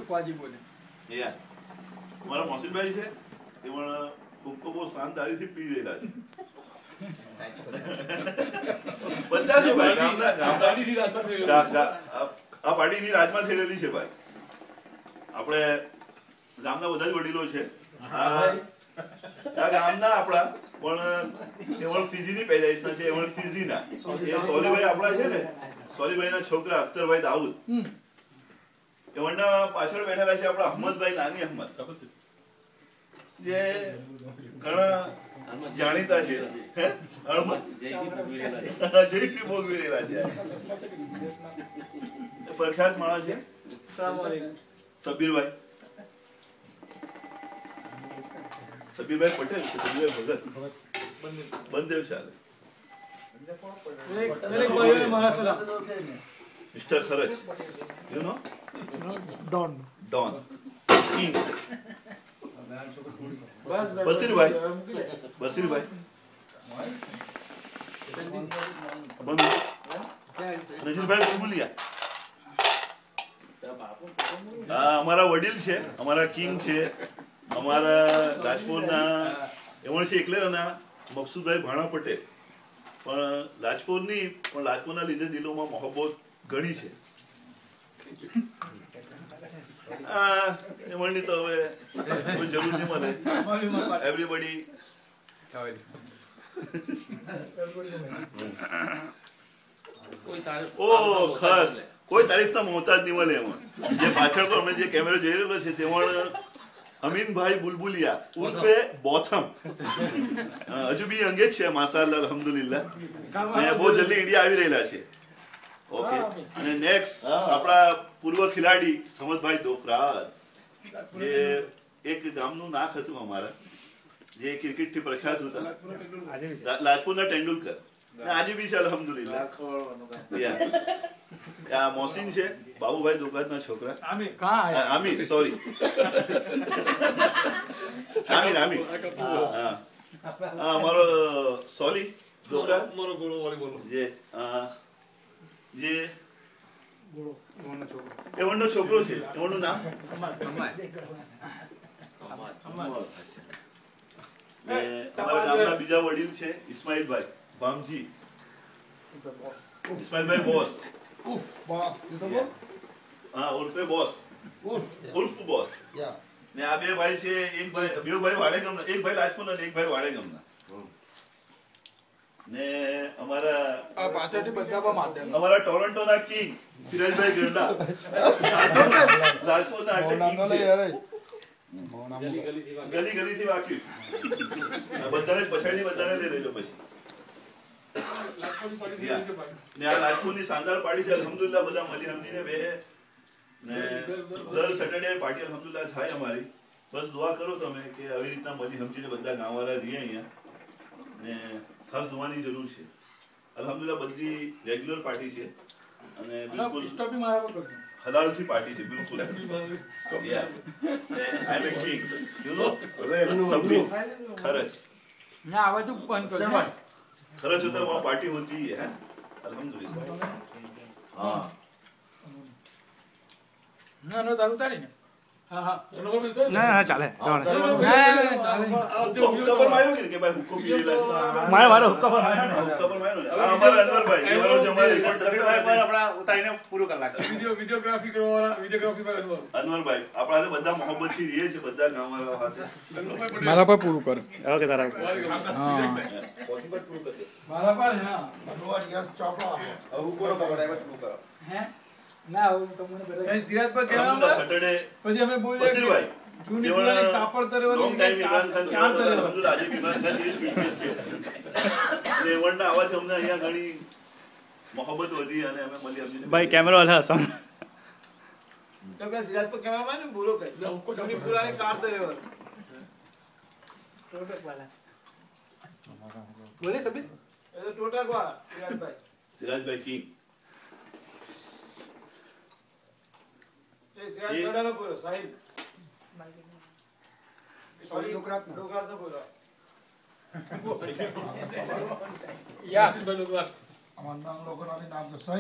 ફાજી બોલે યાર મારા મોસીનભાઈ છે એ પણ હુક્કો બહુ શાનદારીથી પી રહેલા છે બધા છે ભાઈ આ પાર્ટીની રાજમાં થયેલી છે ભાઈ આપણે ગામના બધા જ વડીલો છે આ ગામના આપણા પણ એવળ ફીજીની પેદાઈશના છે એવળ ફીજીના એ સોલીભાઈ આપણા છે ને સોલીભાઈના છોકરા અખ્તરભાઈ દાઉદ એવળના પાછળ બેઠેલા છે આપણા અહમદભાઈ નાની અહમદ જે ઘણા જાણીતા છે જયશ્રી ભોગવી રહેલા છે પ્રખ્યાત માણસ છે સબીરભાઈ પટેલ સબીરભાઈ ભગત બંદેવ ચાલે મિસ્ટર ખરચ you know don king Basirbhai Najirbhai Bulbuliya અમારા વડીલ છે અમારા કિંગ છે અમારા રાજપુરના એવણ છે એકલેના મકસુદભાઈ ભાણા પટેલ પણ રાજપુરની પણ રાજપુરના લીધે દિલોમાં મોહબ્બત ઘણી છે એમની તો હવે કોઈ જરૂર નહીં મને એવરીબડી ખાસ કોઈ તારીફ તો મોહતાજ નહીં મળે એમાં જે પાછળ પર અમે જે કેમેરો જોઈ રહેલો છે તેમાં અમીનભાઈ બુલબુલિયા ઉર્ફે બોથમ હજુ બી અંગે જ છે માશાઅલ્લાહ અલ્હમ્દુલિલ્લાહ બહુ જલ્દી ઇન્ડિયા આવી રહેલા છે ઓકે અને નેક્સ્ટ આપણા પૂર્વ ખેલાડી સમદભાઈ દોખરાજ જે એક ગામનું નાક હતું અમારા જે ક્રિકેટ થી પ્રખ્યાત હતા લાજપુરના તેંડુલકર આજે બી છે અલ્હમ્દુલિલ્લાહ મોસીન છે બાબુભાઈ દોખરાજ ના છોકરા આમિર સોરી આમિર અમારો સોલી દોખરાજ જે એવણનો છોકરો છે એવણનું નામ અમારા ગામના બીજા વડીલ છે ઇસ્માઇલભાઈ ભામજી ઇસ્માઇલભાઈ બોસ ઉર્ફે બોસ ઉર્ફ બોસ ને આ બે ભાઈ છે એક ભાઈ બે ભાઈ વાડેગામના એક ભાઈ રાજપુરના એક ભાઈ વાડેગામના ને અમારા ટોરન્ટોના કિંગ સિરાજભાઈ ગરડા રાજપુરના ગલી ગલીથી વાક્યું બધાને પછાડી બધાને લઈ લેજો પછી ને આ રાજપુરની શાનદાર પાર્ટી છે અલ્હમ્દુલિલ્લાહ બધા મળી સમજીને બે ને દર સેટરડે પાર્ટી અલ્હમ્દુલિલ્લાહ થાય અમારી બસ દુઆ કરો તમે કે આવી રીતના મળી સમજીને બધા ગામવાળા રહીએ અહીંયા ને ખાસ દુઆની જરૂર છે અલ્હમ્દુલિલ્લાહ બધી રેગ્યુલર પાર્ટી છે અને બિલકુલ હલાલથી પાર્ટી છે બિલકુલ खरच ना आवाज तो बंद कर दे खरच होता है वहाँ पार्टी होती है अल्हम्दुलिल्लाह हाँ ना नो दारू तारी ने हाँ हाँ ना चाले हुक्का पर मारो कि भाई हुक्को पी ले मारो हुक्का पर मारो हमारा अनवर भाई ये वाला जो हमारे रिकॉर्ड कर रहा है अपना उतारीने पूરું કલાક વીડિયોગ્રાફી કરવાવાળા વીડિયોગ્રાફી પર અનવર ભાઈ આપણા બધા મોહબ્બત થી રહીએ છે બધા ગામવાળા સાથે મારા પર પૂરું કર ઓકે તારા હા પોસિબલ પૂરું કર દે મારા પર હા બરોબર યસ ચોપડા હવે કોનો પકડાય પૂરું કરો હે ના હું તમને બધા એ સિરાજ પર કેવા સેટરડે પછી અમે બોલ્યા બસીર ભાઈ જૂની પુરાની કાપડ તરવાની લોંગ ટાઈમ ઇમરાન ખાન ક્યાં તરે અલ્હમ્દુલિલ્લાહ આજે ઇમરાન ખાન જેવી ફિટનેસ છે રેવણના અવાજ અમને અહીંયા ઘણી મોહબ્બત વધી અને અમે મળી અમને ભાઈ કેમેરો વાલા હસન तो क्या सिराज पर कैमरा मैन बोलो क्या हमको जूनी पुरानी कार दे रहे हो टोटक वाला बोले सभी ये टोटक वाला सिराज भाई की ये सिराज थोड़ा ना बोलो साहिल सॉरी डोकरात ना बोलो या અમારા નામ લોકોના નામ